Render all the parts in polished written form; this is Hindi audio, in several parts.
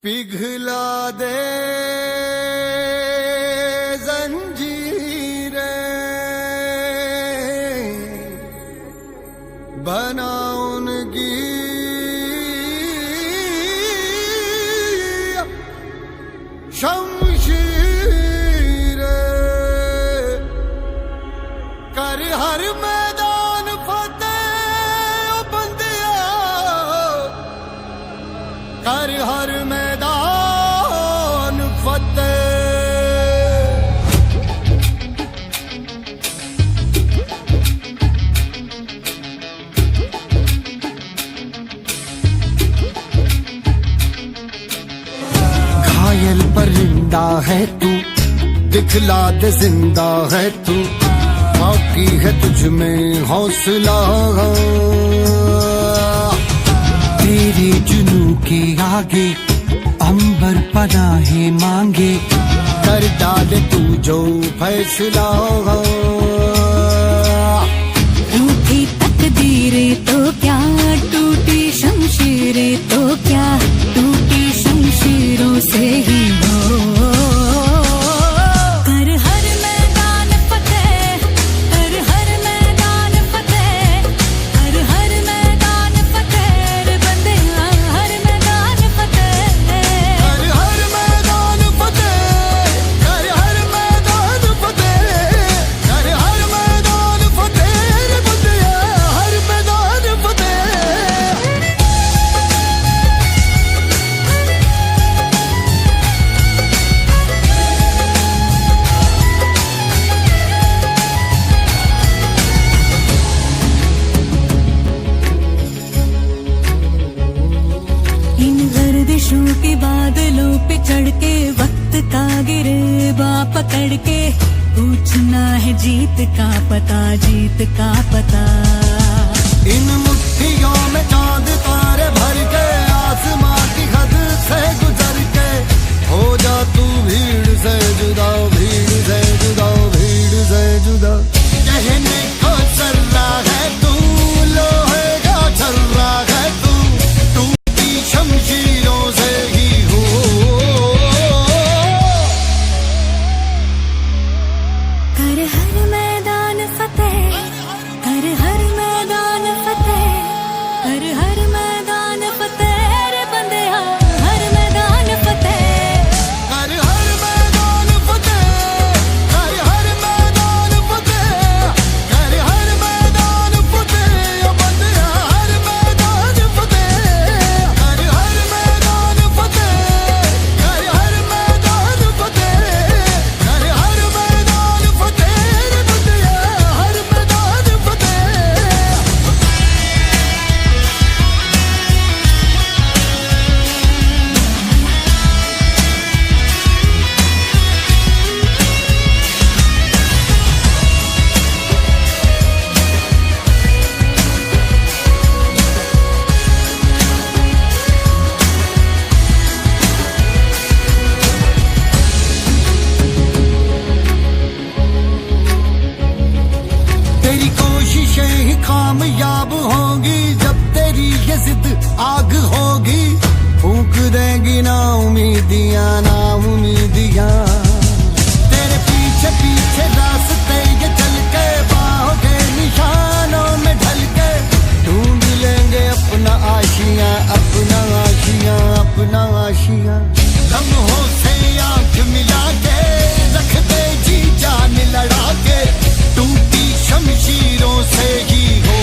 पिघला दे जंजीरें, बना उनकी शमशीरें, कर हर मैदान फतेह ओ बंदिया, कर हर मैदान फतेह। घायल परिंदा है तू, दिखला दे जिंदा है तू, बाकी है तुझ में हौसला। तेरे जुनू के आगे अंबर पनाहे मांगे, कर डाले तू जो फैसला। रूठी तकदीरें तो क्या, टूटी शमशीरें तो क्या, टूटी शमशीरों से ही हो। कर हर मैदान फतेह, कर हर मैदान फतेह, कर हर मैदान फतेह रे बंदिया, हर मैदान फतेह। कर हर मैदान फतेह, कर हर मैदान फतेह, कर हर मैदान फतेह रे बंदिया, हर मैदान फतेह। इन गर्दिशों के बादलों पे चढ़ के, वक्त का गिरेबा पकड़ के, पूछना है जीत का पता, जीत का पता। इन मुट्ठियों में चांद तारे भर के, आसमां की हद से गुजर के, हो जा तू भीड़ से जुदा, भीड़ से जुदा, भीड़ से जुदा। कहने को चल रहा है तू, लोहे का चल रहा है तू, टूटी शमशीरों से ही हो। कर हर मैदान फतेह, कर हर मैदान फतेह, कर हर मैदान फतेह रे बंदिया, हर मैदान फतेह। कर हर मैदान फतेह, कर हर मैदान फतेह, कर हर मैदान फतेह ओ बंदिया, हर मैदान फतेह। कर हर मैदान फतेह, कर हर मैदान फतेह, कर हर मैदान फतेह रे बंदिया, हर मैदान फतेह। तेरी कोशिशें ही कामयाब होंगी, जब तेरी ये जिद आग होगी, फूंक देंगी ना उम्मीदियां, ना उम्मीदियां। तेरे पीछे पीछे रास्ते ये चल के, बाहों के निशानों में ढल के, ढूंढ लेंगे अपना आशियां, अपना आशियां, अपना आशियां। लम्हों से आंख मिला के, रख दे जी जान लड़ा के, टूटी शमशीरों से ही हो।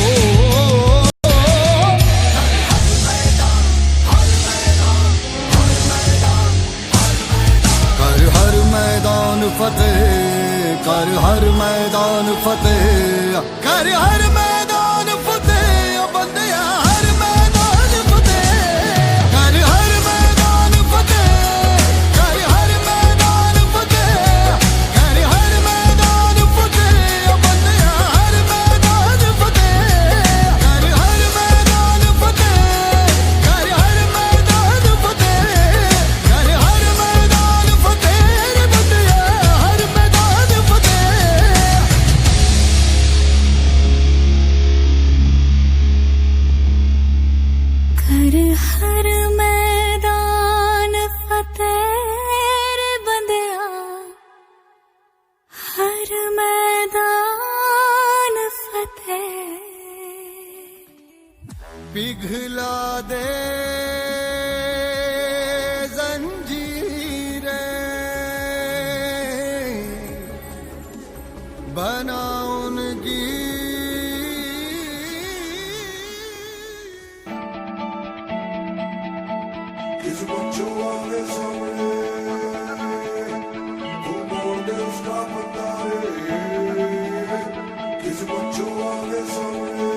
कर हर मैदान फतेह, कर हर पिघला दे बना उनकी किस बच्चों वाले सामने दिल का पता है किस बच्चों वाले सामने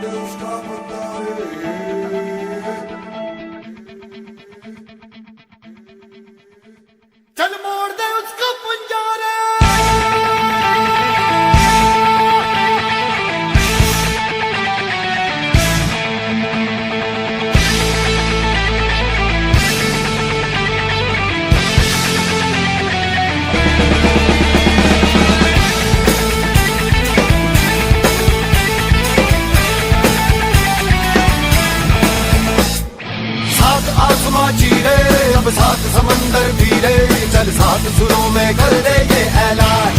दिल का पता है चल मोड़ दे उसको पुंजारे सात आसमां चीरे अब सात समंदर पीरे चल सात सुरों में कर दे ये ऐलान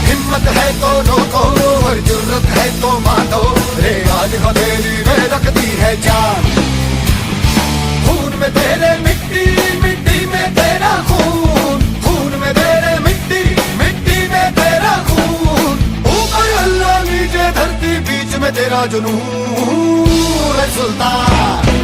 हिम्मत है तो रोको और जुर्रत है तो मानो रे आज हथेली में रखती है जान खून में तेरे मिट्टी मिट्टी में तेरा खून खून में तेरे मिट्टी मिट्टी में तेरा खून ऊपर अल्लाह नीचे धरती बीच में तेरा जुनून है सुल्तान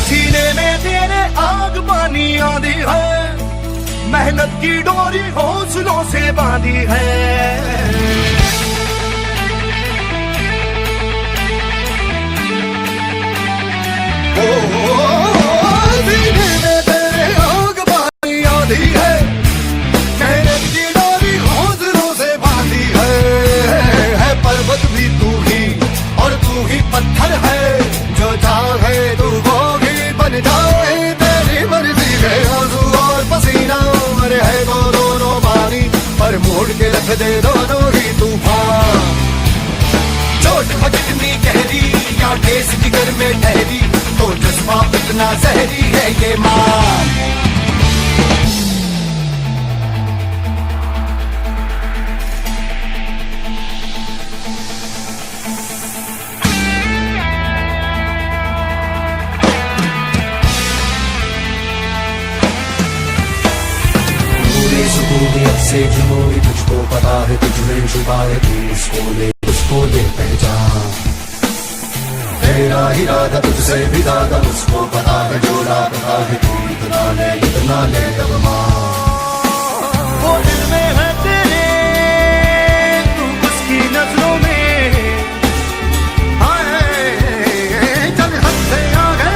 सीने में तेरे आग पानी आंधी है मेहनत की डोरी हौसलों से बांधी है सीने में तेरे आग पानी आंधी है मेहनत की डोरी हौसलों से बांधी है पर्वत भी तू ही और तू ही पत्थर है जो चाहे तू वो भी बन जाए तेरी मर्जी है आंसू और पसीना मरे है वो दोनों पानी पर मोड़ के रख दे दोनों ही तूफान चोट भटकनी गहरी या ठेस जिगर में ठहरी तो जज्बा इतना जहरी है ये मान से जुनूनी तुझको पता है तुझमें छुपा है तू उसको ले पहचान तेरा इरादा तुझसे भी ज्यादा उसको पता है जो पता है तू इतना ले अब वो दिल में है तेरे तू उसकी नजरों में चल हद से आगे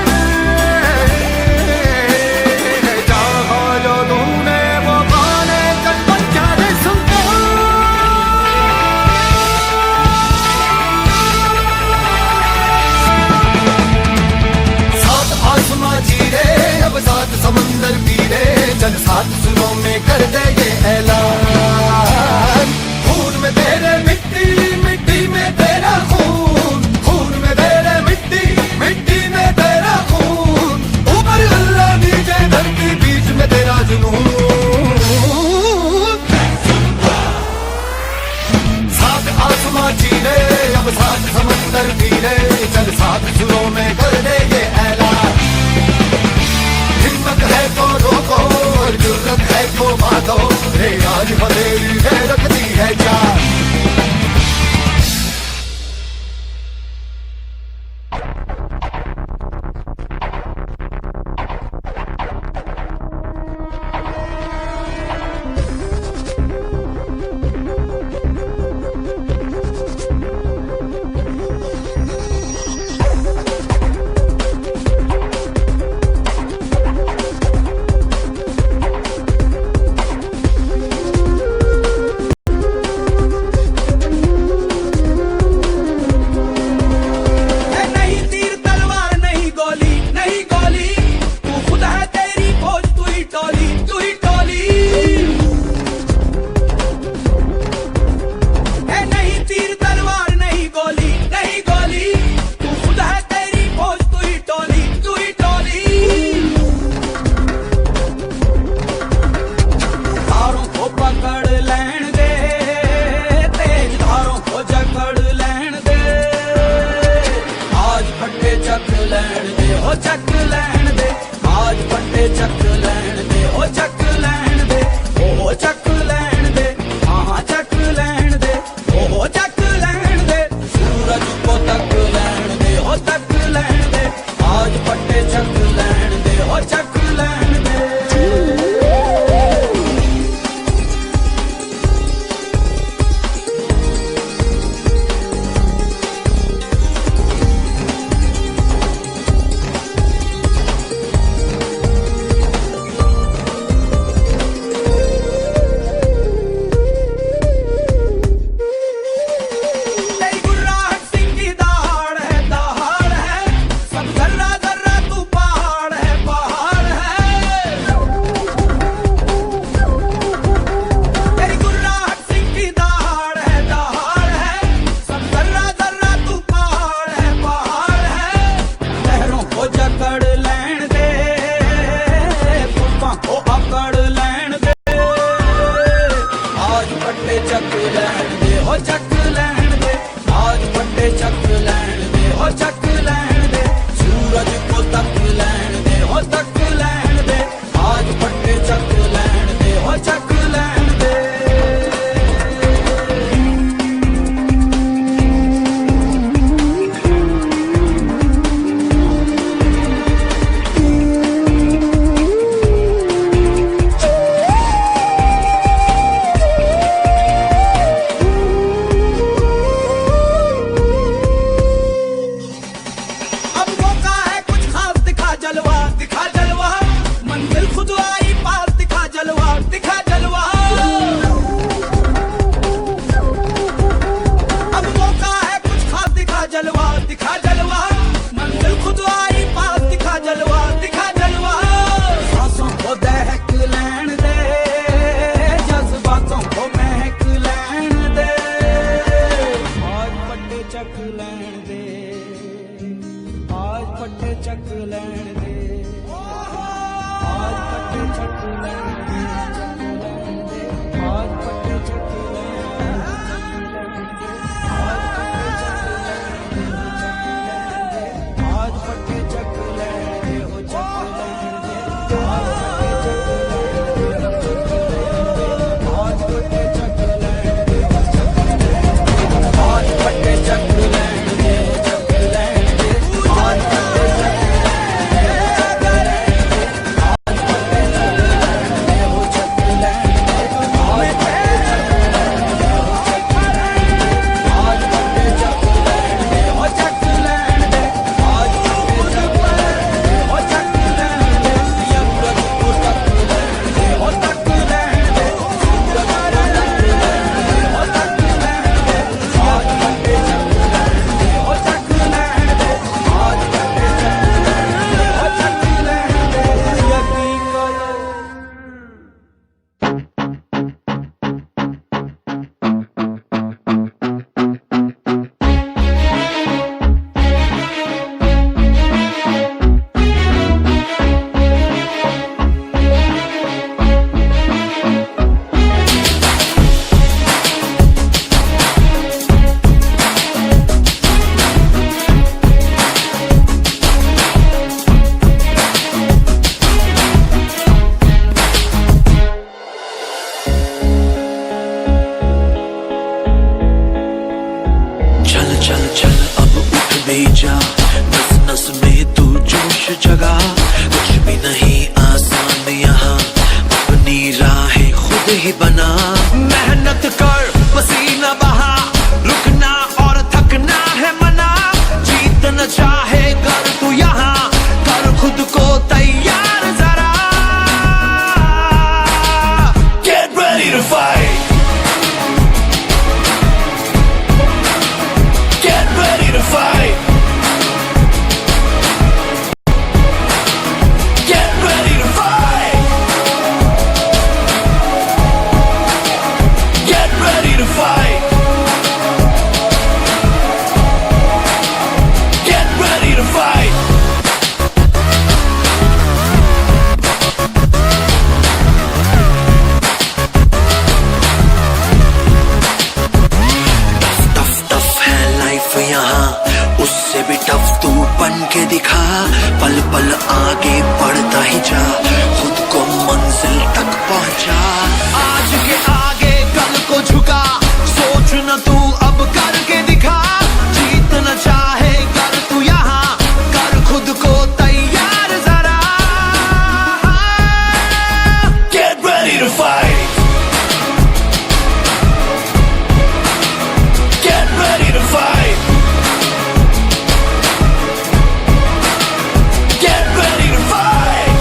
चाहा जो तूने वो पाने चल बच्चा रे सात आसमां चीरे अब सात समंदर पीरे चल सात सुरों में कर दे ये ऐलान खून में तेरे मिट्टी मिट्टी में तेरा खून खून में तेरे मिट्टी मिट्टी में तेरा खून ऊपर अल्लाह नीचे धरती बीच में तेरा जुनून सात आसमां चीरे अब सात समंदर पीरे चल सात सुरों में कर दे ये ऐलान हिम्मत है तो रोको और जुर्रत है तो मानो रे आज हथेली में रखती है जान ओ चक लैण दे आज पट्टे चक लैण दे ओ चक लैण दे ओ चक लैण दे हाँ चक लैण दे ओ चक लैण दे सूरज को तक लैण दे ओ तक लैण दे आज पट्टे चक लैण दे ओ चक लैण दे तेरी गुर्राहट सिंह की दहाड़ है सब जर्रा जर्रा तू पहाड़ है तेरी गुर्राहट सिंह की दहाड़ है सब जर्रा जर्रा तू पहाड़ है लहरों को जकड़ लैण दे तूफान को अकड़ लैण दे आज पट्टे चक लैण दे हो चक लैण दे आज पट्टे चक लैण दे हो चक लैण दे सूरज को तक लैण दे हो तक लैण दे आज पट्टे चक लैण दे हो चक लैण दे अब मौका है कुछ खास दिखा जलवा मंजिल खुद आई पास दिखा जलवा अब मौका है कुछ खास दिखा जलवा मंजिल खुद आई पास दिखा जलवा सांसों को दहक लैण दे जज्बातों को महक लैण दे आज पट्टे चक लैण दे आज पट्टे चक लैण दे आज पट्टे चक लैण दे आज पट्टे चक लैण दे आज पट्टे चक लैण दे हो चक लैण दे आज पट्टे चक लैण दे आज पट्टे चक लैण दे हो चक लैण दे आज पट्टे चक जा नस नस में तू जोश जगा कुछ भी नहीं आसान यहाँ अपनी राहें खुद ही बना मेहनत कर पसीना बहा रुकना और थकना है मना जीत न चाहे कर तू यहाँ कर खुद को तैयार जरा Get ready to fight Get ready to fight यहाँ उससे भी टफ तू बन के दिखा पल आगे बढ़ता ही जा, खुद को मंजिल तक पहुंचा। आज के आगे कल को झुका, सोच न तू अब करके दिखा। जीतना चाहे कर तू यहाँ, कर खुद को तैयार जरा। Get ready to fight, get ready to fight, get ready to fight.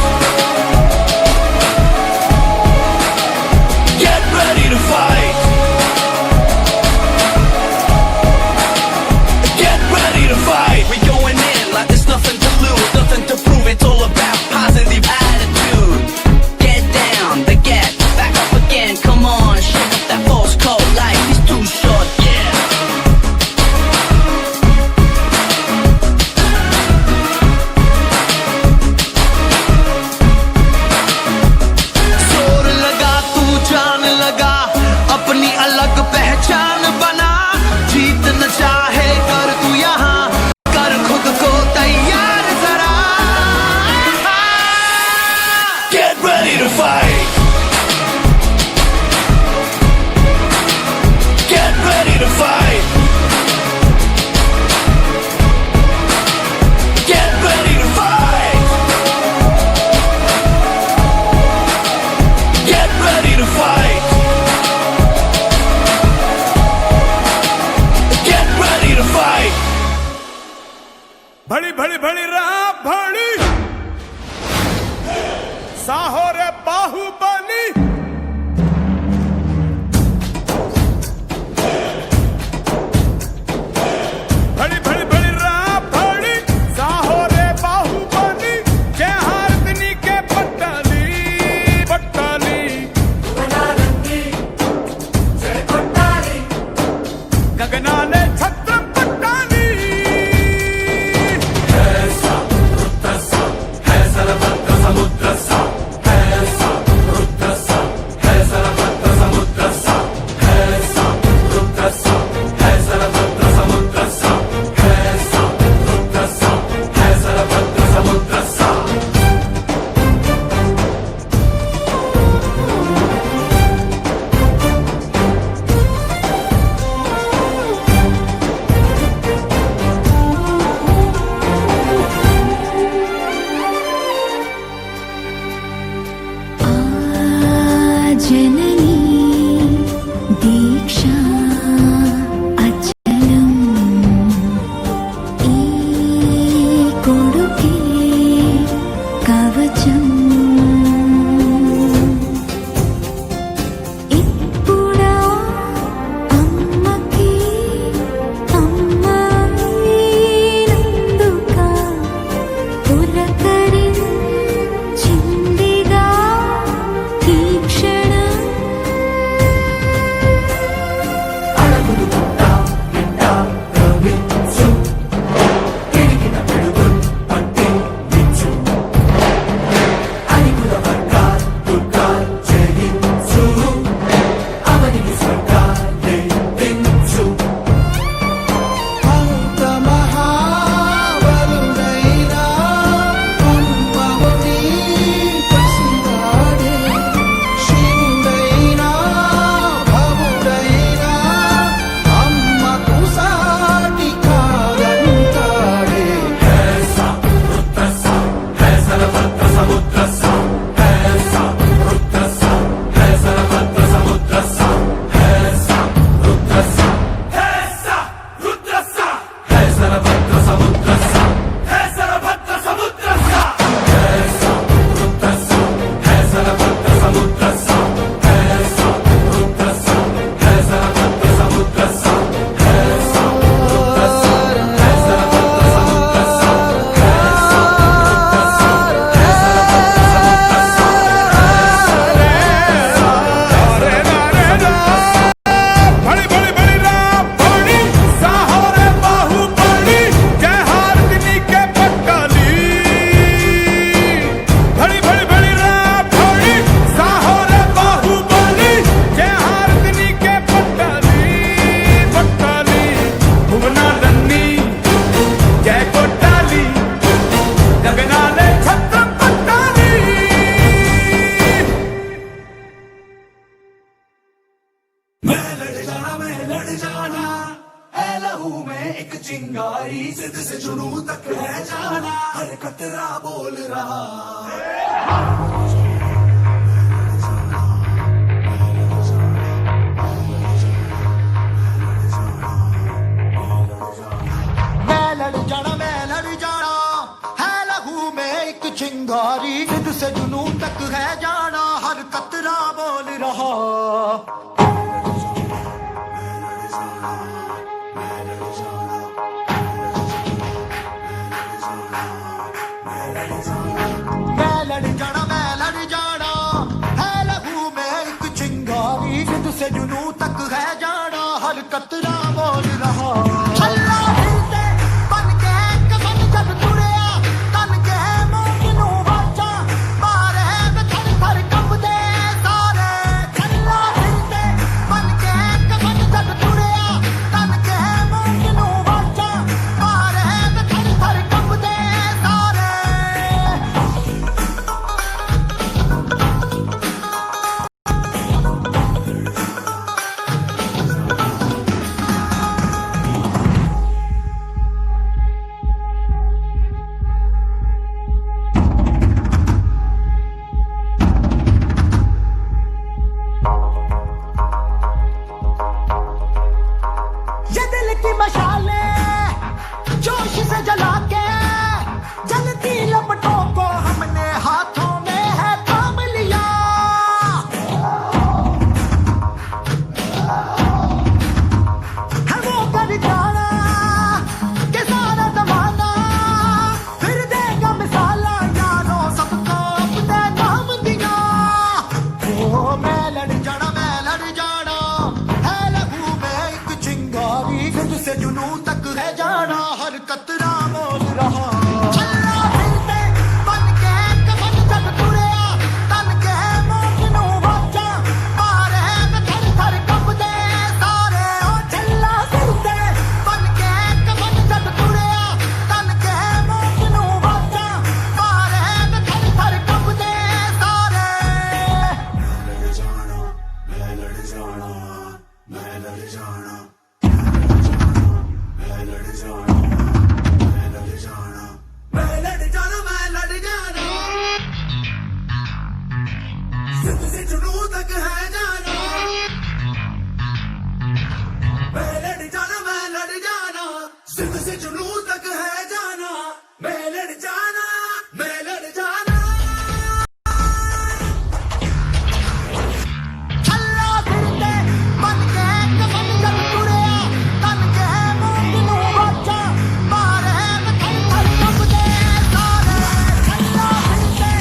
लड़ जाना है लहू में एक चिंगारी जिद से जुनून तक है जाना हर कतरा बोल रहा मैं लड़ जाना है लहू में एक चिंगारी जिद से जुनून तक है जाना हर कतरा बोल रहा मैं लड़ जाना है लहू में एक चिंगारी जिद से जुनून तक है जाना हर कतरा बोल रहा हल्ला फिरते बन के कफन जब तुरिया तन के मोह नू वाचा मारे थर थर कंबदे सारे हल्ला फिरते बन के कफन जब तुरिया तन के मोह नू वाचा मारे थर थर कंबदे सारे ये दिल की मशालें जोश से जला के जलती लपटों को हमने हाथों में है थाम लिया है वो कर जाना कि सारा जमाना फिर देगा मिसाला यारों सबको अपने नाम दिया ओ मैं लड़ जाना है लहू में एक चिंगारी जिद से जुनून तक है जाना हर कतरा बोल रहा हल्ला फिरते बन के कफन जब तुरिया तन के मोह नू वाचा मारे थर थर कंबदे सारे ओ झल्ला फिरते बन के कफन जब तुरिया तन के मोह नू वाचा मारे थर थर कंबदे सारे लड़ जाना मैं लड़ जाना मैं लड़ जाना मैं लड़ जाना मैं लड़ जाना मैं लड़ जाना मैं लड़ जाना जिद से जुनून तक है जाना मैं लड़ जाना जिद से जुनून तक है जाना मैं लड़ जाना मैं लड़ जाना हल्ला फिरते बन के कफन जब तुरिया तन के मोह नू वाचा मारे थर थर कंबदे सारे हल्ला फिरते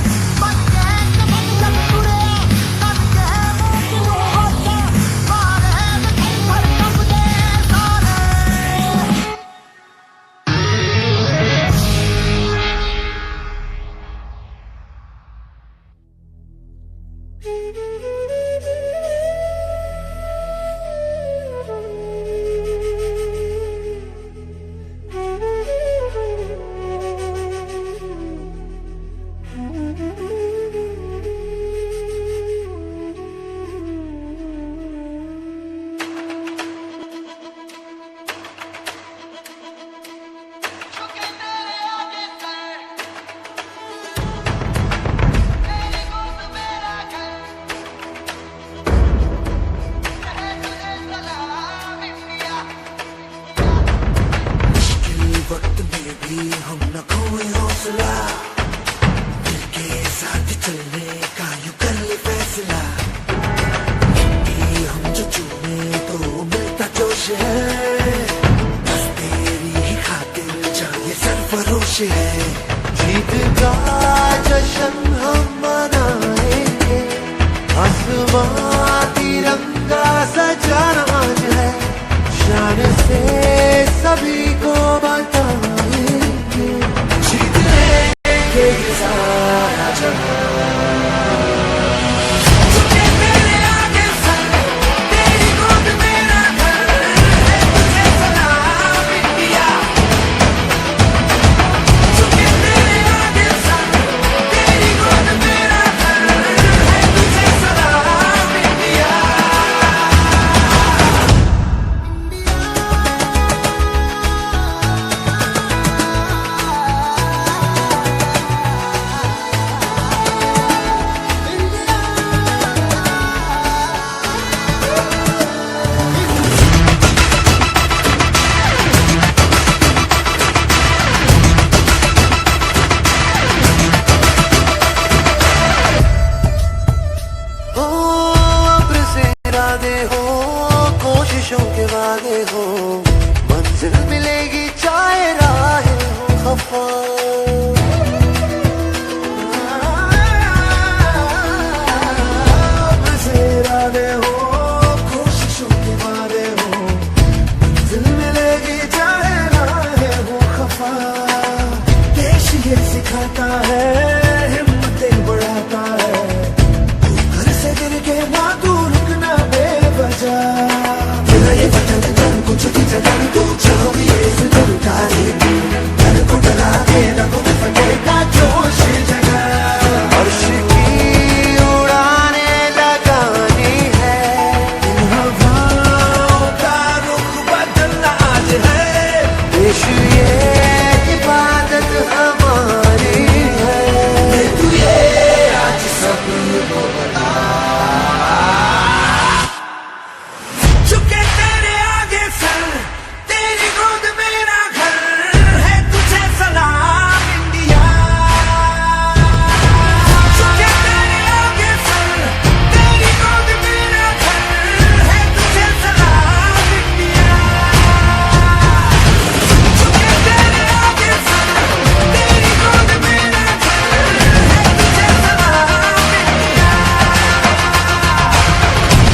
बन के कफन जब तुरिया तन के मोह नू वाचा मारे थर थर कंबदे सारे वक्त में भी हम न खोए हौसला दिल के साथ चलने का यूं कर ले फैसला कि हम जो चुने तो मिलता जोश है बस तेरी ही खातिर जाए सरफरोश है जीत का जश्न हम मनाएंगे आसमां तिरंगा सजाना आज है शान से सभी को बताएंगे जीतने के सारा जहां के वादे हो, मंजिल मिलेगी चाहे राहें हो खफा। अब से इरादे हो, कोशिशों के वादे हो, मंजिल मिलेगी चाहे राहें हो खफा। देश ये सिखाता है, हिम्मतें बढ़ाता है, तू घर से गिर के ना तू रुकना बेवजह। तेरा ये वतन जन कुछ भी जगह तू चाहो ये फिर उतारे, घर को डरा के रखो फटेगा जोश जगह। अर्श की उड़ाने लगानी है, इन हवाओं का रुख बदलना आज है। देश ये इबादत हमारी है, तू ये आज सबको बता। झुके तेरे आगे सर, तेरी गोद मेरा घर है, तुझे सलाम इंडिया। झुके तेरे आगे सर, तेरी गोद मेरा घर है, तुझे सलाम इंडिया। झुके तेरे आगे सर, तेरी गोद मेरा घर है, तुझे सलाम इंडिया।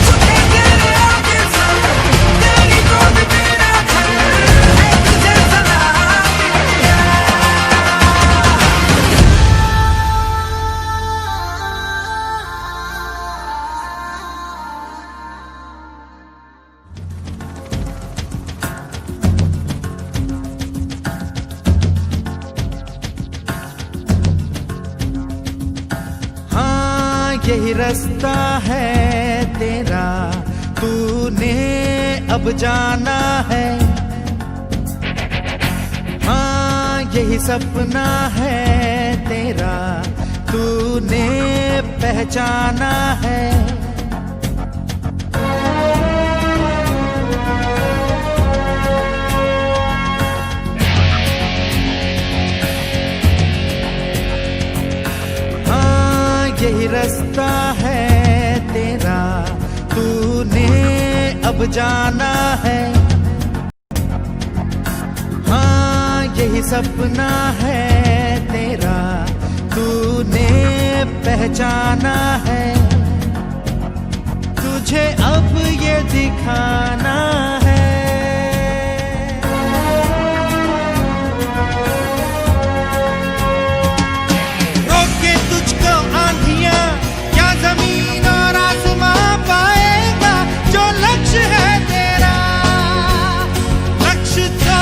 झुके तेरे आगे सर, तेरी गोद मेरा घर है, तुझे सलाम इंडिया। हाँ यही रास्ता है तेरा, तूने अब जाना है। हाँ यही सपना है तेरा, तूने पहचाना है। हाँ यही रास्ता है तेरा, तूने अब जाना है। हाँ यही सपना है तेरा, तूने पहचाना है। तुझे अब ये दिखाना है। रोके तुझको आंधियां क्या जमीन और आसमां पाएगा, जो लक्ष्य है तेरा, लक्ष्य तो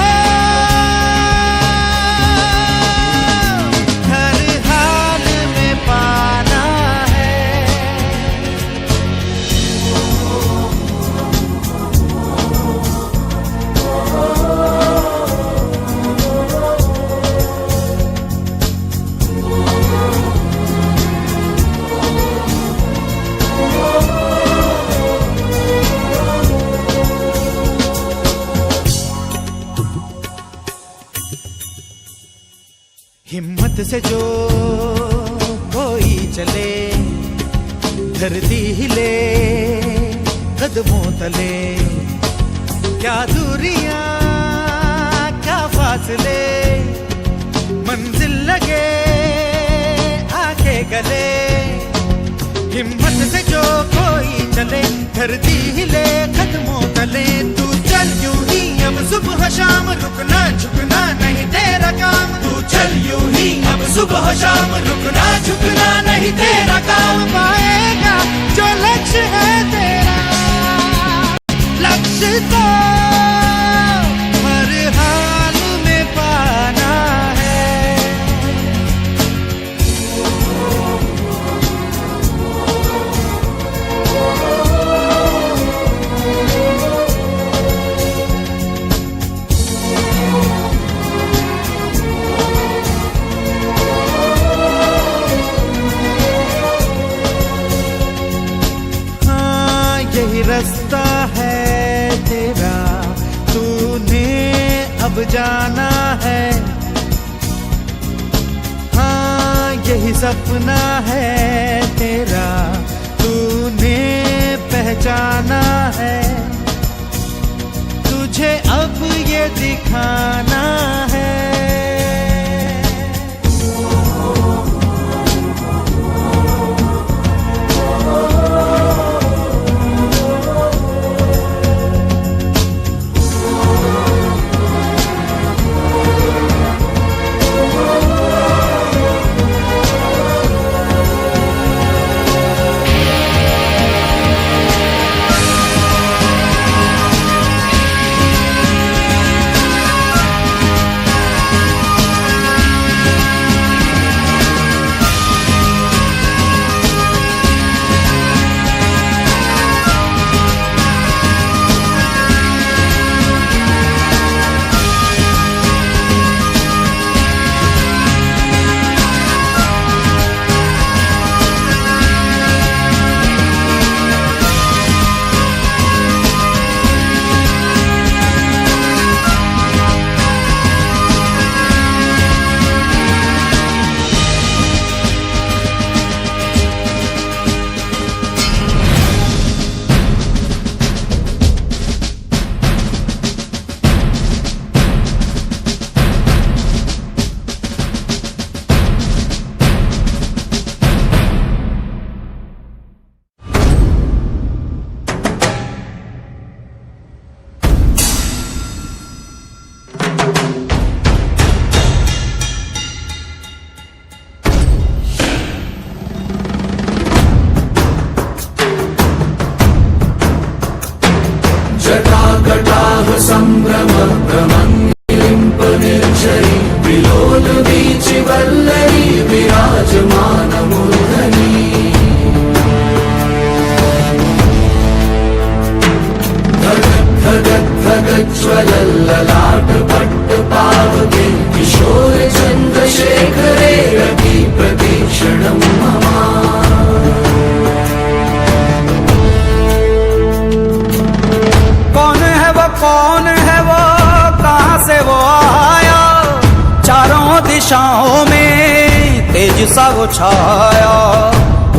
हर हाल में पाना है। हिम्मत से जो कोई चले, धरती हिले कदमों तले। क्या दूरियां क्या फासले, मंजिल लगे आके गले। हिम्मत से जो कोई चले, धरती हिले कदमों तले। तू चल यूं ही अब सुबह शाम, रुकना झुकना नहीं तेरा काम। तू चल यूं ही अब सुबह शाम, रुकना झुकना नहीं तेरा काम। पाएगा जो लक्ष्य है तेरा, लक्ष्य तो हर हाल में पाना है। यही रास्ता है तेरा, तूने अब जाना है। हाँ यही सपना है तेरा, तूने पहचाना है। मुझे अब ये दिखाना है। जटाकटाह संभ्रम भ्रमङ्गिलिम्प निर्झरी विलोल वीचि वल्लरी विराजमान मूर्धनि धगत् धगत् ज्वलल्ललाट पट्ट पावके किशोर चन्द्रशेखरे रति प्रतीक्षणं मम। कौन है वो, कहाँ से वो आया, चारों दिशाओं में तेज सा वो छाया।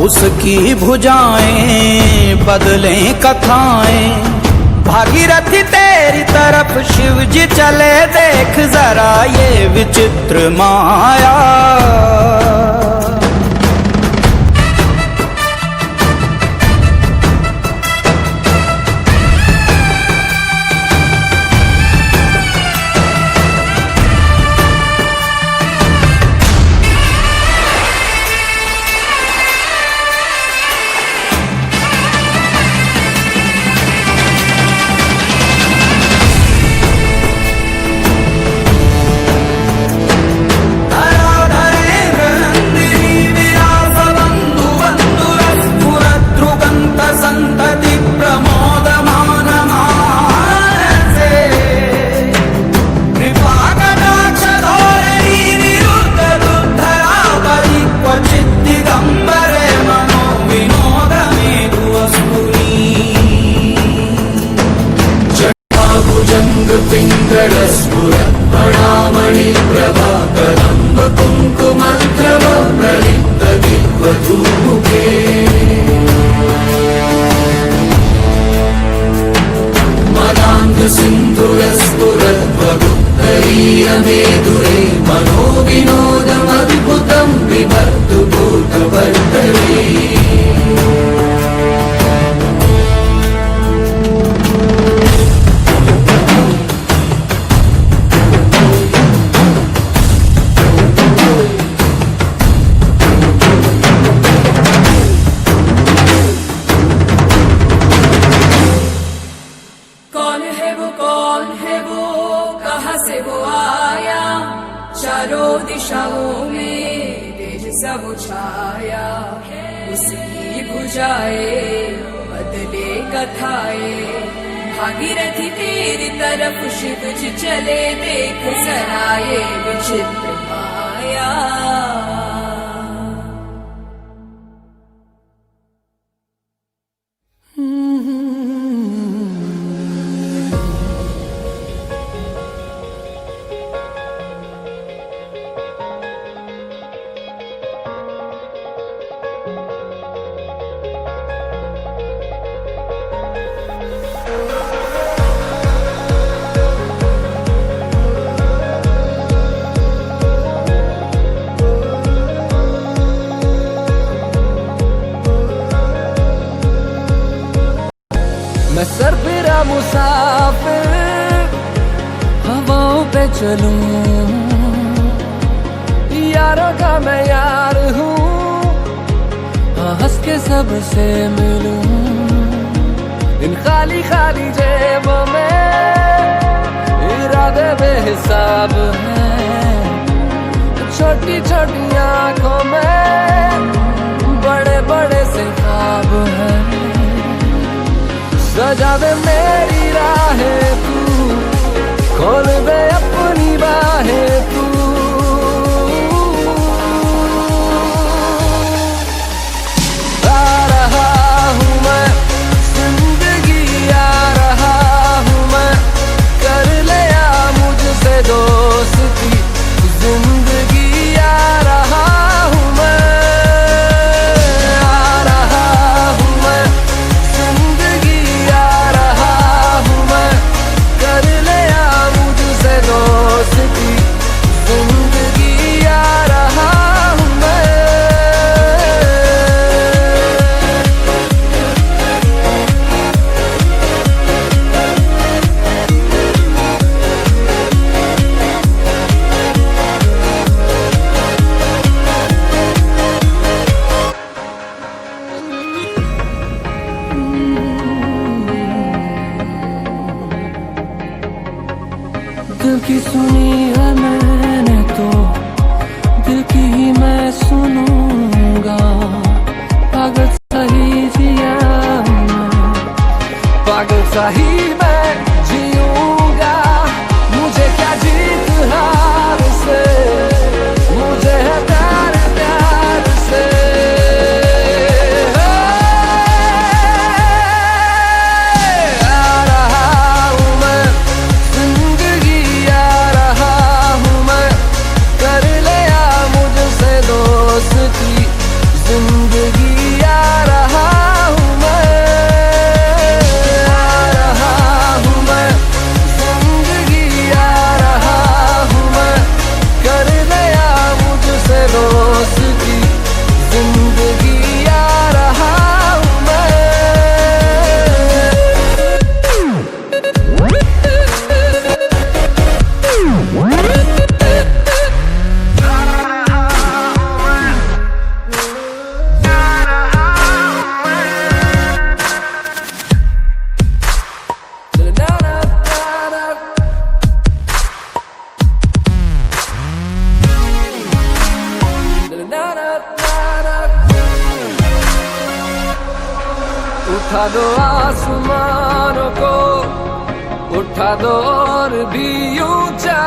उसकी भुजाएं बदलें कथाएं, भागीरथी तेरी तरफ शिव जी चले, देख जरा ये विचित्र माया। पिङ्गलस्फुरत्पणामणि प्रभा कदम्ब कुङ्कुमद्रव प्रलिप्त दिग्वधूमुखे मदान्ध सिन्धुरस्फुरद्वगुप्तरीयमेधुरे मनो विनोदमद्भुतं बिभर्तु भूतवर्तरे। चारों दिशाओं में तेज सा वो छाया। उसकी भुजाएं बदले कथाएं, भागीरथी तेरी तरफ शिव जी चले, देख जरा ये विचित्र माया। मुसाफिर हवाओं पे चलूं, यारों का मैं यार हूँ, हंस के सबसे मिलूं। इन खाली खाली जेबों में इरादे बेहिसाब हैं, छोटी छोटी आंखों में बड़े बड़े से ख्वाब हैं। सजा दे मेरी राहें तू, खोल दे अपनी बाहें तू। आ रहा हूँ मैं, जिंदगी आ रहा हूँ मैं, कर ले आ मुझसे दोस्ती, जिंदगी आ रहा हूँ मैं, आ रहा हूँ मैं, जिंदगी आ रहा हूँ मैं, कर ले आ मुझसे दोस्ती, जिंदगी आ रहा हूँ मैं। दिल की सुनी है मैंने तो दिल की ही मैं सुनूंगा, पागल सही जिया मैं, पागल सही मैं जीऊंगा। मुझे क्या जीत हार से, मुझे है प्यार प्यार से। आ रहा हूँ मैं, जिंदगी आ रहा हूँ मैं, कर ले आ मुझसे दोस्ती, जिंदगी आ रहा हूँ मैं, आ रहा हूँ मैं, जिंदगी आ रहा हूँ मैं, कर ले आ मुझसे दोस्ती, जिंदगी आ रहा हूँ मैं। उठा दो आसमानों को, उठा दो और भी ऊंचा,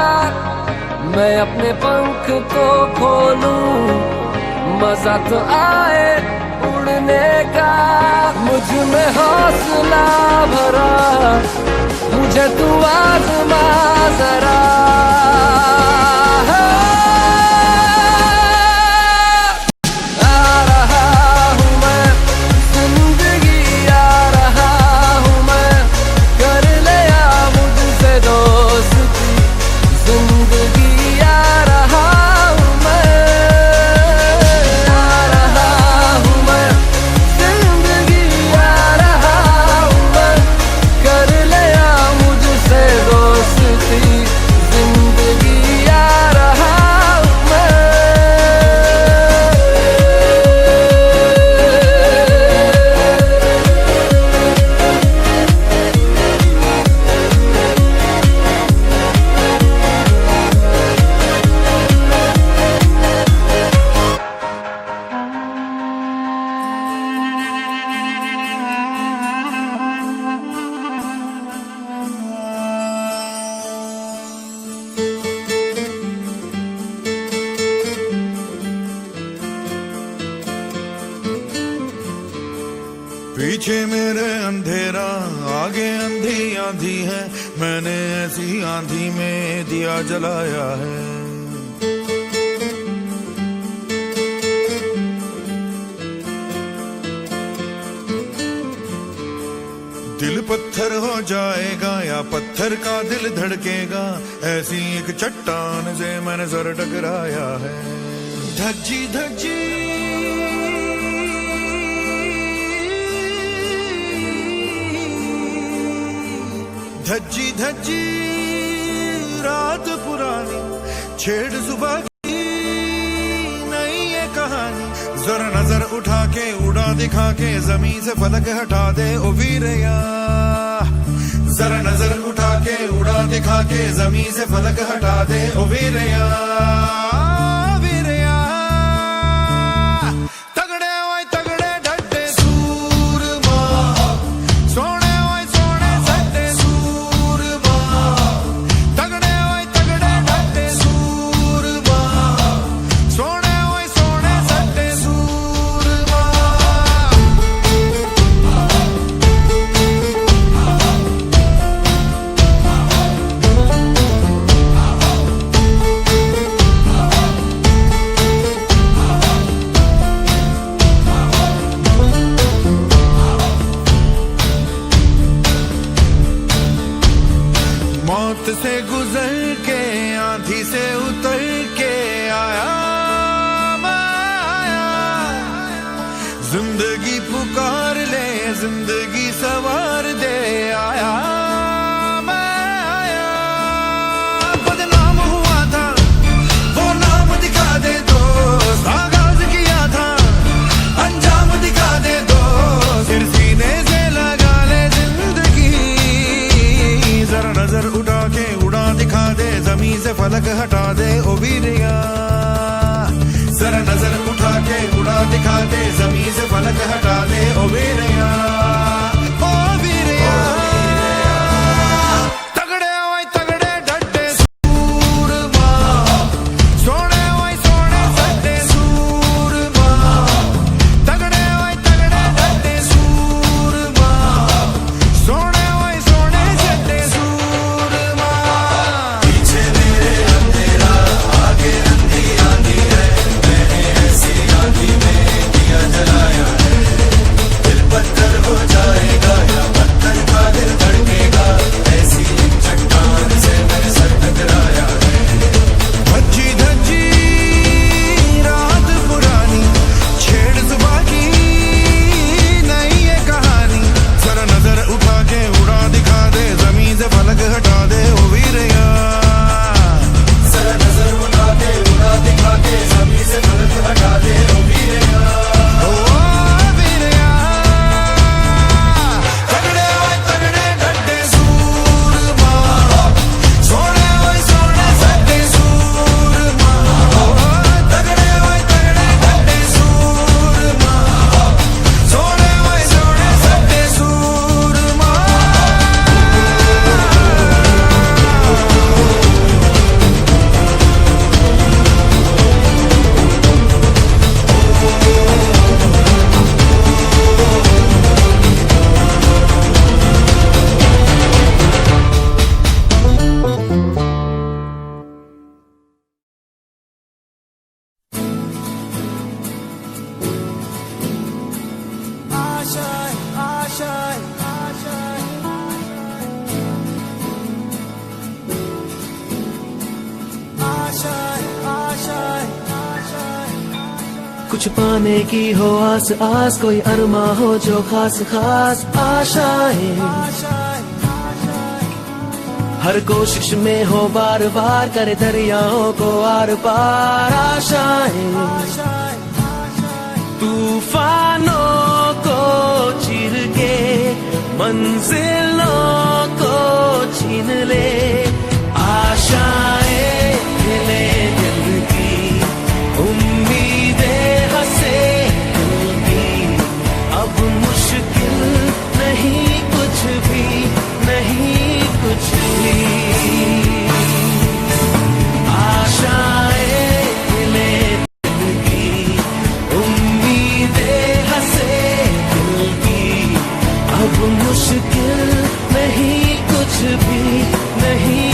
मैं अपने पंख तो खोलूं, मजा तो आए उड़ने का। मुझ में हौसला भरा, मुझे तू आज़मा जरा। आ रहा हूँ मैं, जिंदगी आ रहा हूँ मैं, कर ले आ मुझसे दोस्ती, जिंदगी आ रहा हूँ मैं, आ रहा हूँ मैं, जिंदगी आ रहा हूँ मैं, कर ले आ मुझसे दोस्ती, जिंदगी आ रहा हूँ मैं। पीछे मेरे अंधेरा, आगे अंधी आंधी है, मैंने ऐसी आंधी में दिया जलाया है। दिल पत्थर हो जाएगा या पत्थर का दिल धड़केगा, ऐसी एक चट्टान से मैंने सर टकराया है। धज्जी धज्जी धज्जी धज्जी रात पुरानी छेड़ सुबह की नई ये कहानी जरा नजर उठा के उड़ा दिखा के जमीन से फलक हटा दे ओ वीरया जरा नजर उठा के उड़ा दिखा के जमीन से फलक हटा दे ओ वीरया वीरया तगड़े ओए तगड़े डटे सूरमा सोने ओए सोने सटे सूरमा तगड़े ओए तगड़े डटे सूरमा सोने ओए सोने सटे सूरमा मौत से गुजर के आंधी से उतर के आया मैं आया जिंदगी पुकार ले जिंदगी सवार दे आया मैं आया बदनाम हुआ था वो नाम दिखा दे दोस्त आगाज किया था अंजाम दिखा दे दोस्त फिर सीने से लगा ले जिंदगी जरा नजर उठा के उड़ा दिखा दे जमीन से फलक हटा दे ओ वीरया जरा नजर उठा के उड़ा दिखा दे जमीन से फलक हटा दे ओ वीरया ओ वीरया तगड़े ओए तगड़े डटे सूरमा सोने ओए सोने सटे सूरमा तगड़े ओए तगड़े डटे सूरमा सोने ओए सोने सटे सूरमा पीछे मेरे अंधेरा आगे अंधी आंधी है मैंने ऐसी आंधी में दिया जलाया है दिल पत्थर हो जाएगा या पत्थर का दिल धड़केगा ऐसी एक चट्टान से मैंने सर टकराया है धज्जी धज्जी रात पुरानी छेड़ सुबह की नई ये कहानी जरा नजर उठा के उड़ा दिखा दे जमीन से फलक हटा दे ओ वीरया जरा नजर उठा के उड़ा दिखा के जमीन से फलक हटा दे ओ वीरया ओ वीरया तगड़े ओए तगड़े डटे सूरमा सोने ओए सोने सटे सूरमा तगड़े ओए तगड़े डटे सूरमा सोने ओए सोने सटे सूरमा कुछ पाने की हो आस आस कोई अरमा हो जो खास खास आशाएं हर कोशिश में हो बार बार करे दरियाओं को आर पार आशाएं तूफानों को चीर के मंजिलों को छीन ले आशाएं हिले दिल की उम्मीदें हंसे दिल की अब मुश्किल नहीं कुछ भी नहीं कुछ भी आशाएं हिले दिल की उम्मीदें हंसे दिल की अब मुश्किल नहीं कुछ भी नहीं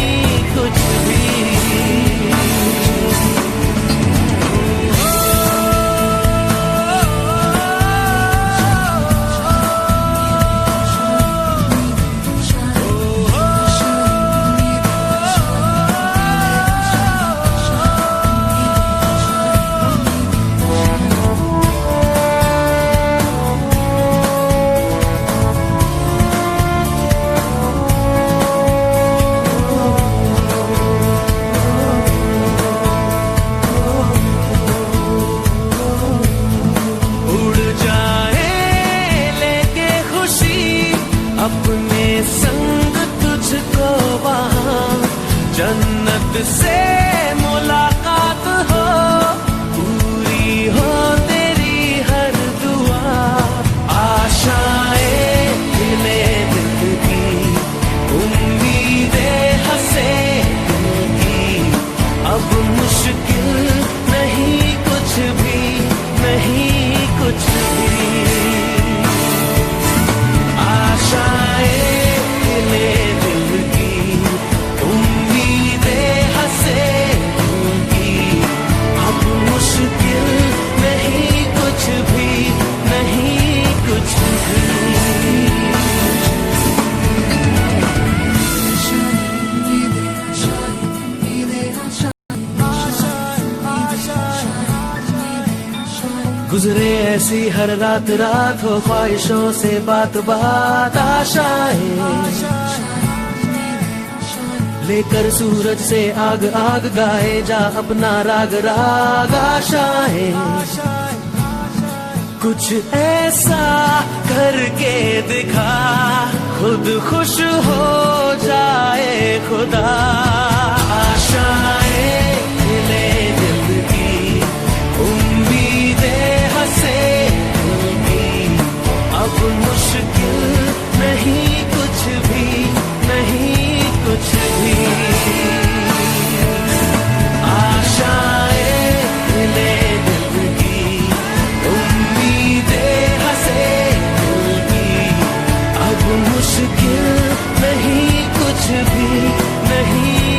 जन्नत से मुलाकात हो, पूरी हो तेरी हर दुआ। आशाएं खिले दिल की, उम्मीदें हंसे दिल की, अब मुश्किल नहीं कुछ भी, नहीं कुछ भी। आशाएं खिले दिल की, उम्मीदें हंसे दिल की, अब मुश्किल नहीं कुछ भी, नहीं कुछ भी। गुजरे ऐसी हर रात रात हो, ख्वाहिशों से बात बात। आशाएं लेकर सूरज से आग आग, गाए जा अपना राग राग। आशाएं कुछ ऐसा करके दिखा, खुद खुश हो जाए खुदा। आशाएं खिले दिल की, उम्मीदें हंसे दिल की, अब मुश्किल नहीं कुछ भी, नहीं कुछ भी। आशाएं खिले दिल की, उम्मीदें हंसे दिल की, अब मुश्किल नहीं कुछ भी, नहीं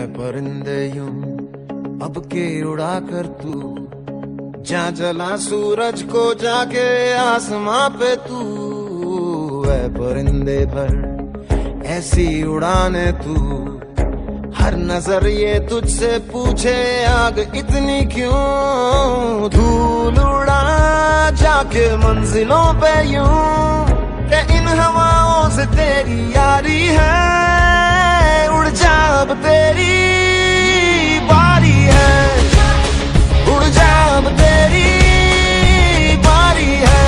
परिंदे यूं अब के उड़ा कर तू, जा जला सूरज को जाके आसमां पे तू, है परिंदे भर ऐसी उड़ाने तू, हर नजर ये तुझसे पूछे आग इतनी क्यों, धूल उड़ा जाके मंजिलों पे यूं, के इन हवाओं से तेरी यारी है, उड़ जा अब तेरी बारी है, उड़ जा अब तेरी बारी है,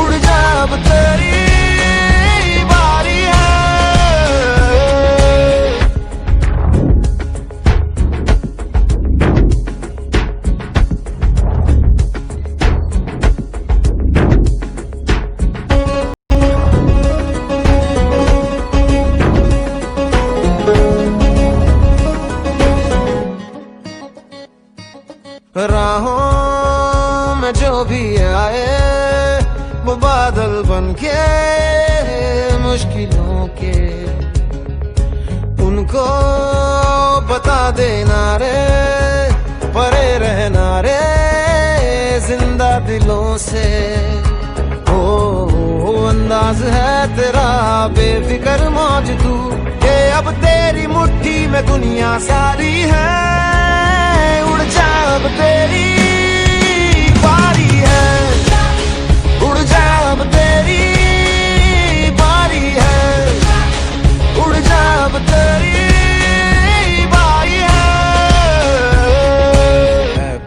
उड़ जा अब तेरी बारी है। राहों में जो भी आए वो बादल बनके मुश्किलों के, उनको बता देना रे परे रहना रे जिंदा दिलों से, ओ अंदाज है तेरा बेफिक्र मौज तू, के अब तेरी मुट्ठी में दुनिया सारी है, उड़ जा अब तेरी बारी है, उड़ जा अब तेरी बारी है, उड़ जा अब तेरी बारी है।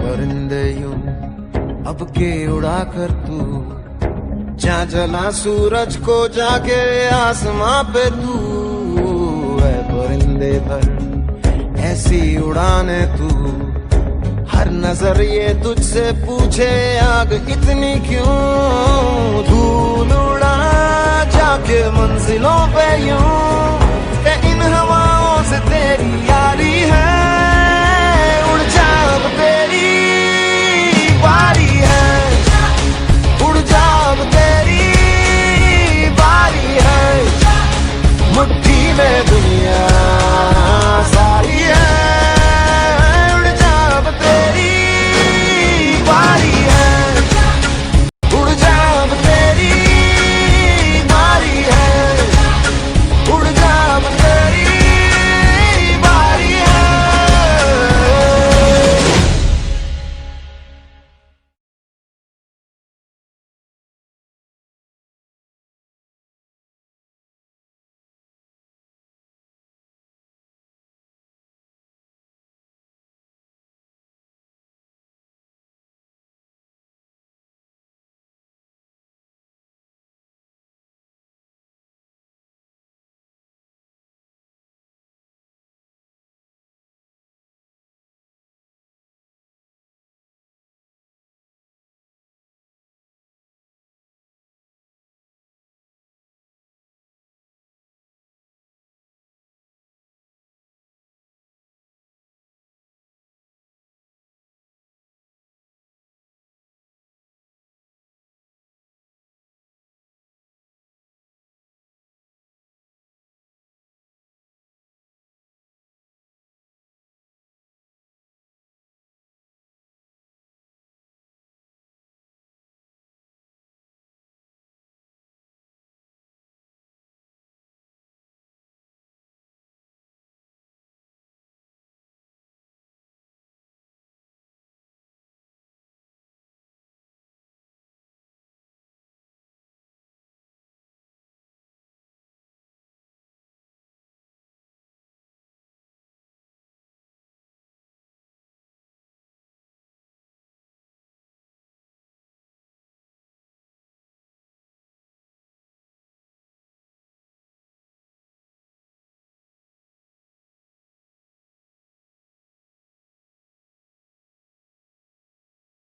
परिंदे यूं अब के उड़ा कर तू, जा जला सूरज को जाके आसमां पे तू, है परिंदे भर ऐसी उड़ाने तू, हर नजर ये तुझसे पूछे आग इतनी क्यों, धूल उड़ा जाके मंजिलों पे यूं, के इन हवाओं से तेरी यारी है,